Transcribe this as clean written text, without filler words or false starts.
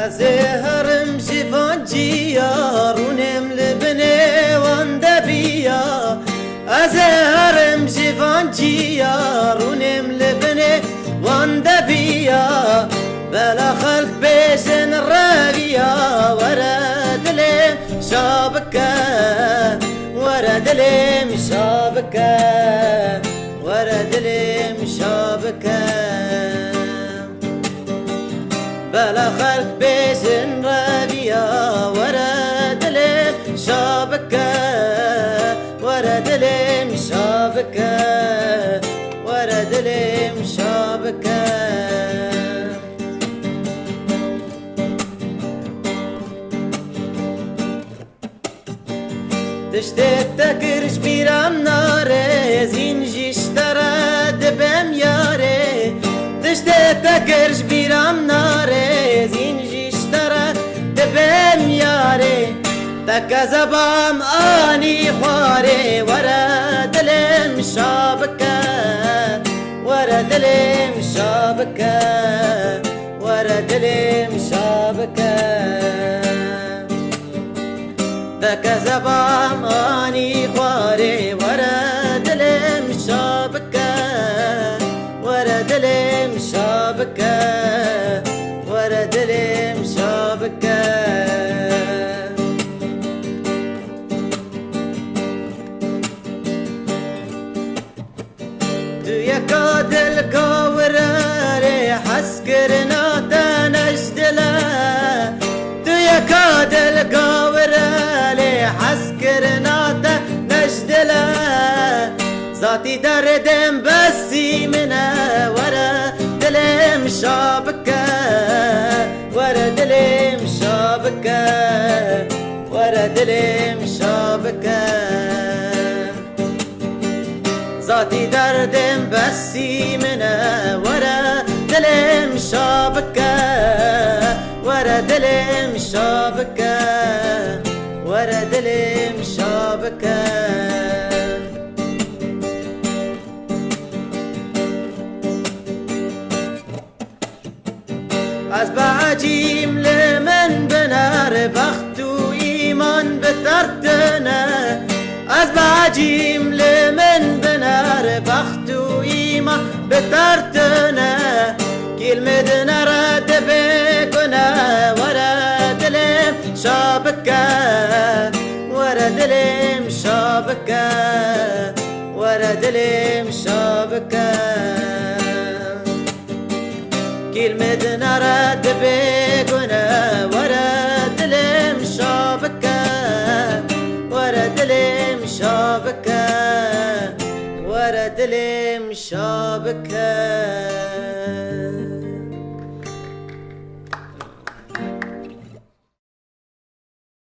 أزهرم شفان جيار ونمل بني واندبيا أزهرم شفان جيار ونمل بني واندبيا بلا خلق بيسن الرابيا ورد لي شابكة ورد لي مشابكة ورد لي مشابكة بلا خلق بيسن رابيا ورد لي شابكة ورد لي مشابكة ورد لي مشابكة تشتت كرش بيرام ناري زينجي اشترى دبم ياري تشتت كرش بيرام ناري زينجي اشترى دبم ياري تكذبام اني خواري ورد لي مشابكة ورد لي مشابكة ورد لي مشابكة تكذبام اني خواري ورد لي مشابكة ورد لي مشابكة ورد لي مشابكة يكاد الكوراري حسكرنا تنجدلا يكاد الكوراري حسكرنا تنجدلا ذاتي دردم بسي منا ورا دلم شابكة ورا دلم شابكة ورا دلم شابكة ذاتي دردم بسي منا ورا دلم شابكة ورا دلم شابكة ورا دلم شابكة از بعجيم لمن بنار بخت و ایمان بترتنا از بعجيم لمن بنار بخت و ایمان بترتنا كلمة نرد بكنا ورا دلم شابكة ورا دلم شابكة ورا دلم شابكة كلمة نرد بكنا ورا دلم شابكة ورا دلم شابكة ورا دلم شابكة